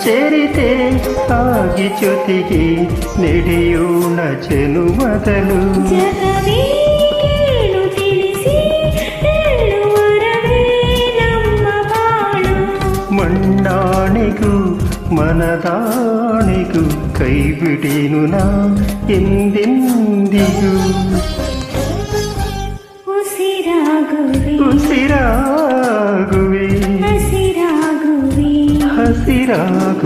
ಸೇರಿದೆ ಆಗಿ ಜೊತೆಗೆ ನಡೆಯೋಣ ಜನುಮದಲು. ಜಗವೇ ಕೇಳು ತಿಳಿಸಿ ಹೇಳುವರವೇ ನಮ್ಮ ಬಾಳು. ಮಣ್ಣಾಣೆಗೂ ಮನದಾಣೆಗೂ ಕೈ ಬಿಡೇನು ನಾ ಎಂದೆಂದಿಗೂ. ಉಸಿರಾಗುವೆ ಉಸಿರಾಗುವೆ ಹಸಿರಾಗುವೆ ಹಸಿರಾಗು